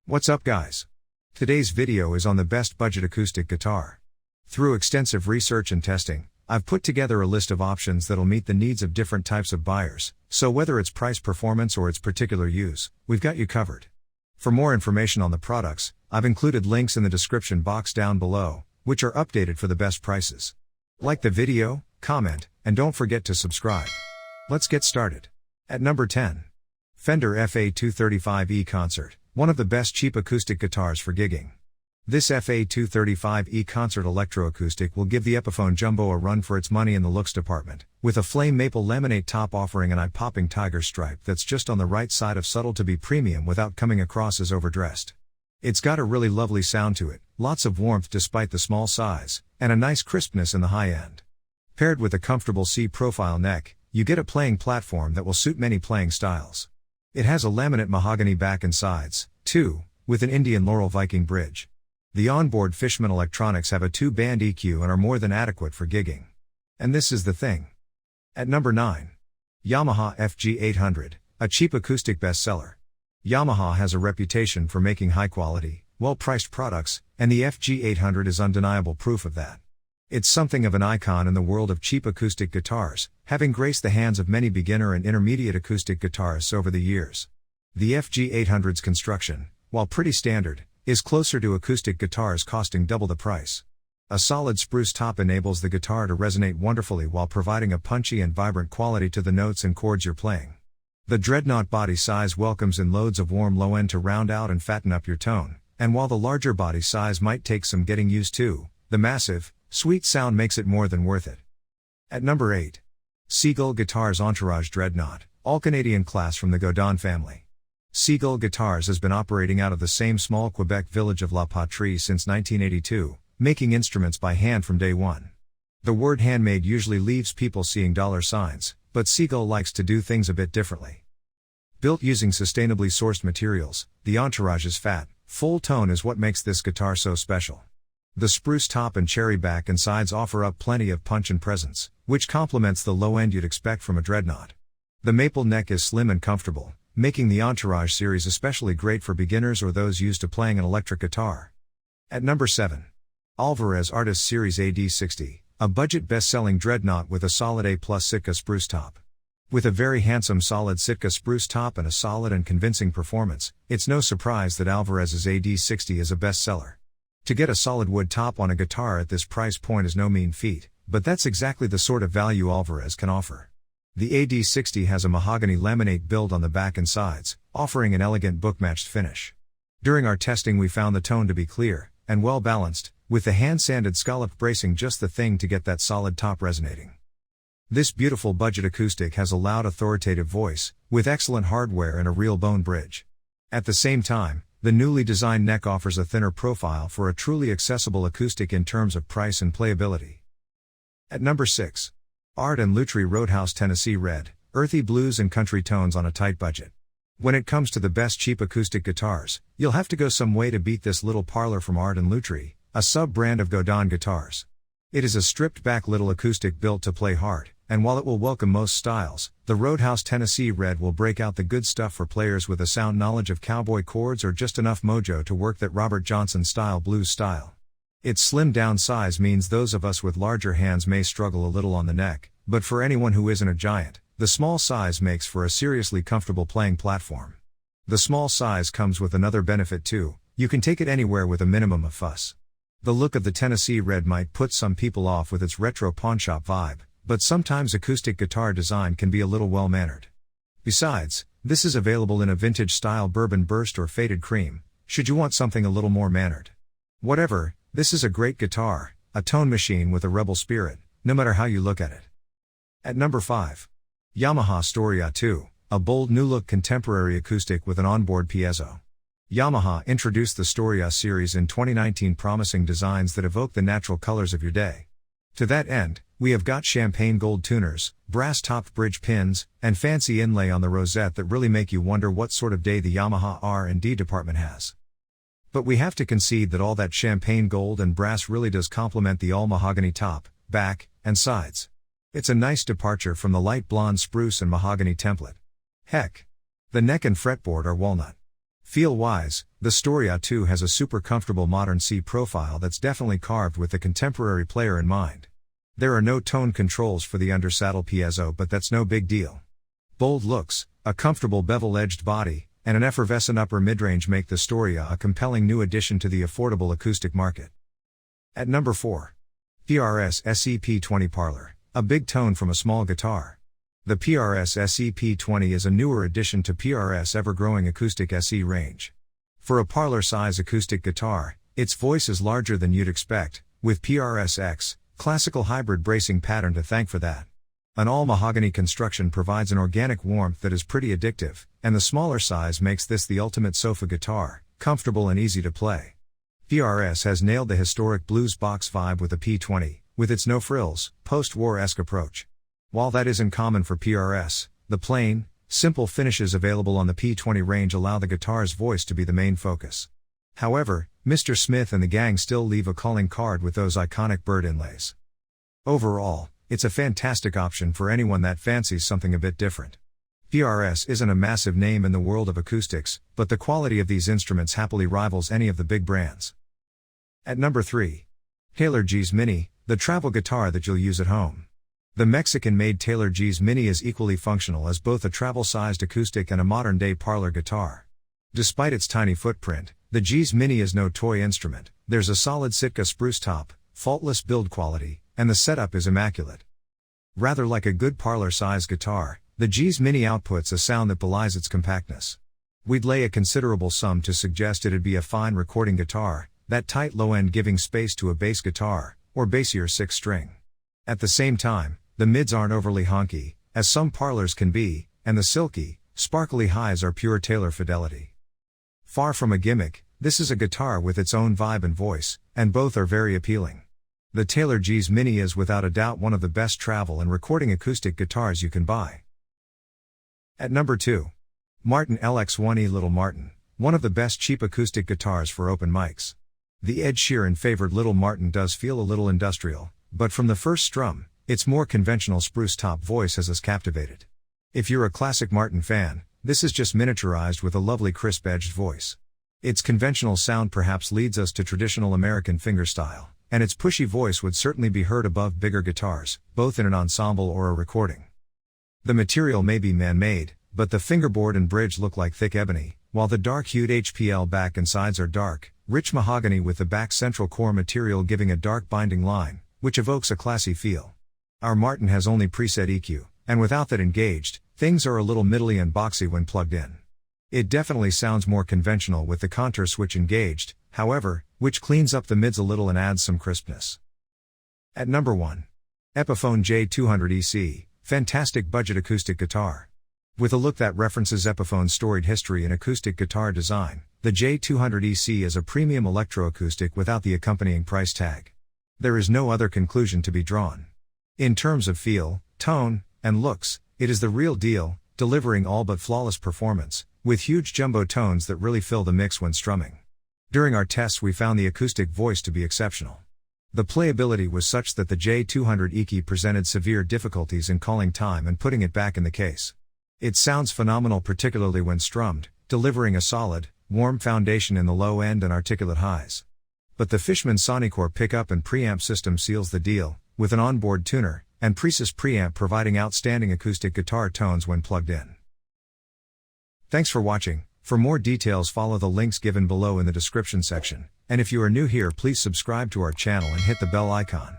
What's up guys? Today's video is on the best budget acoustic guitar. Through extensive research and testing, I've put together a list of options that'll meet the needs of different types of buyers, so whether it's price performance or its particular use, we've got you covered. For more information on the products, I've included links in the description box down below, which are updated for the best prices. Like the video, comment, and don't forget to subscribe. Let's get started. At number 10. Fender FA235E Concert, one of the best cheap acoustic guitars for gigging. This FA235E Concert electroacoustic will give the Epiphone Jumbo a run for its money in the looks department, with a flame maple laminate top offering an eye-popping tiger stripe that's just on the right side of subtle to be premium without coming across as overdressed. It's got a really lovely sound to it, lots of warmth despite the small size, and a nice crispness in the high end. Paired with a comfortable C-profile neck, you get a playing platform that will suit many playing styles. It has a laminate mahogany back and sides, too, with an Indian Laurel Viking bridge. The onboard Fishman electronics have a 2-band EQ and are more than adequate for gigging. And this is the thing. At number 9. Yamaha FG800, a cheap acoustic bestseller. Yamaha has a reputation for making high-quality, well-priced products, and the FG800 is undeniable proof of that. It's something of an icon in the world of cheap acoustic guitars, having graced the hands of many beginner and intermediate acoustic guitarists over the years. The FG800's construction, while pretty standard, is closer to acoustic guitars costing double the price. A solid spruce top enables the guitar to resonate wonderfully while providing a punchy and vibrant quality to the notes and chords you're playing. The Dreadnought body size welcomes in loads of warm low end to round out and fatten up your tone, and while the larger body size might take some getting used to, the massive, sweet sound makes it more than worth it. At number 8. Seagull Guitars Entourage Dreadnought, all Canadian class from the Godin family. Seagull Guitars has been operating out of the same small Quebec village of La Patrie since 1982, making instruments by hand from day one. The word handmade usually leaves people seeing dollar signs, but Seagull likes to do things a bit differently. Built using sustainably sourced materials, the Entourage's fat, full tone is what makes this guitar so special. The spruce top and cherry back and sides offer up plenty of punch and presence, which complements the low end you'd expect from a Dreadnought. The maple neck is slim and comfortable, making the Entourage series especially great for beginners or those used to playing an electric guitar. At number 7. Alvarez Artist Series AD60, a budget best-selling Dreadnought with a solid A+ Sitka spruce top. With a very handsome solid Sitka spruce top and a solid and convincing performance, it's no surprise that Alvarez's AD60 is a bestseller. To get a solid wood top on a guitar at this price point is no mean feat, but that's exactly the sort of value Alvarez can offer. The AD60 has a mahogany laminate build on the back and sides, offering an elegant book-matched finish. During our testing we found the tone to be clear, and well balanced, with the hand-sanded scalloped bracing just the thing to get that solid top resonating. This beautiful budget acoustic has a loud authoritative voice, with excellent hardware and a real bone bridge. At the same time, the newly designed neck offers a thinner profile for a truly accessible acoustic in terms of price and playability. At number 6. Art and Lutherie Roadhouse Tennessee Red, earthy blues and country tones on a tight budget. When it comes to the best cheap acoustic guitars, you'll have to go some way to beat this little parlor from Art and Lutherie, a sub-brand of Godin guitars. It is a stripped-back little acoustic built to play hard, and while it will welcome most styles, the Roadhouse Tennessee Red will break out the good stuff for players with a sound knowledge of cowboy chords or just enough mojo to work that Robert Johnson-style blues style. Its slimmed-down size means those of us with larger hands may struggle a little on the neck, but for anyone who isn't a giant, the small size makes for a seriously comfortable playing platform. The small size comes with another benefit too: you can take it anywhere with a minimum of fuss. The look of the Tennessee Red might put some people off with its retro pawnshop vibe, but sometimes acoustic guitar design can be a little well-mannered. Besides, this is available in a vintage-style bourbon burst or faded cream, should you want something a little more mannered. Whatever, this is a great guitar, a tone machine with a rebel spirit, no matter how you look at it. At number 5. Yamaha Storia II, a bold new-look contemporary acoustic with an onboard piezo. Yamaha introduced the Storia series in 2019, promising designs that evoke the natural colors of your day. To that end, we have got champagne gold tuners, brass-topped bridge pins, and fancy inlay on the rosette that really make you wonder what sort of day the Yamaha R&D department has. But we have to concede that all that champagne gold and brass really does complement the all-mahogany top, back, and sides. It's a nice departure from the light blonde spruce and mahogany template. Heck! The neck and fretboard are walnut. Feel-wise, The Storia II has a super comfortable modern C profile that's definitely carved with the contemporary player in mind. There are no tone controls for the undersaddle piezo, but that's no big deal. Bold looks, a comfortable bevel-edged body, and an effervescent upper midrange make the Storia a compelling new addition to the affordable acoustic market. At number 4. PRS SE P20 Parlor, a big tone from a small guitar. The PRS SE P20 is a newer addition to PRS ever-growing acoustic SE range. For a parlor-size acoustic guitar, its voice is larger than you'd expect, with PRS X, classical hybrid bracing pattern to thank for that. An all-mahogany construction provides an organic warmth that is pretty addictive, and the smaller size makes this the ultimate sofa guitar, comfortable and easy to play. PRS has nailed the historic blues box vibe with the P20, with its no-frills, post-war-esque approach. While that isn't common for PRS, the plain, simple finishes available on the P20 range allow the guitar's voice to be the main focus. However, Mr. Smith and the gang still leave a calling card with those iconic bird inlays. Overall, it's a fantastic option for anyone that fancies something a bit different. PRS isn't a massive name in the world of acoustics, but the quality of these instruments happily rivals any of the big brands. At number 3. Taylor G's Mini, the travel guitar that you'll use at home. The Mexican-made Taylor G's Mini is equally functional as both a travel-sized acoustic and a modern-day parlor guitar. Despite its tiny footprint, the G's Mini is no toy instrument. There's a solid Sitka spruce top, faultless build quality, and the setup is immaculate. Rather like a good parlor-sized guitar, the G's Mini outputs a sound that belies its compactness. We'd lay a considerable sum to suggest it'd be a fine recording guitar, that tight low end giving space to a bass guitar, or bassier 6-string. At the same time, the mids aren't overly honky, as some parlors can be, and the silky, sparkly highs are pure Taylor fidelity. Far from a gimmick, this is a guitar with its own vibe and voice, and both are very appealing. The Taylor G's Mini is without a doubt one of the best travel and recording acoustic guitars you can buy. At number 2. Martin LX1E Little Martin, one of the best cheap acoustic guitars for open mics. The Ed Sheeran favored Little Martin does feel a little industrial, but from the first strum, its more conventional spruce top voice has us captivated. If you're a classic Martin fan, this is just miniaturized with a lovely crisp-edged voice. Its conventional sound perhaps leads us to traditional American fingerstyle, and its pushy voice would certainly be heard above bigger guitars, both in an ensemble or a recording. The material may be man-made, but the fingerboard and bridge look like thick ebony, while the dark-hued HPL back and sides are dark, rich mahogany with the back central core material giving a dark binding line, which evokes a classy feel. Our Martin has only preset EQ, and without that engaged, things are a little middly and boxy when plugged in. It definitely sounds more conventional with the contour switch engaged, however, which cleans up the mids a little and adds some crispness. At number 1. Epiphone J-200 EC, fantastic budget acoustic guitar. With a look that references Epiphone's storied history in acoustic guitar design, the J-200 EC is a premium electroacoustic without the accompanying price tag. There is no other conclusion to be drawn. In terms of feel, tone, and looks, it is the real deal, delivering all but flawless performance, with huge jumbo tones that really fill the mix when strumming. During our tests we found the acoustic voice to be exceptional. The playability was such that the J-200 EC presented severe difficulties in calling time and putting it back in the case. It sounds phenomenal particularly when strummed, delivering a solid, warm foundation in the low end and articulate highs. But the Fishman Sonicore pickup and preamp system seals the deal, with an onboard tuner, and Precis preamp providing outstanding acoustic guitar tones when plugged in. Thanks for watching. For more details follow the links given below in the description section, and if you are new here please subscribe to our channel and hit the bell icon.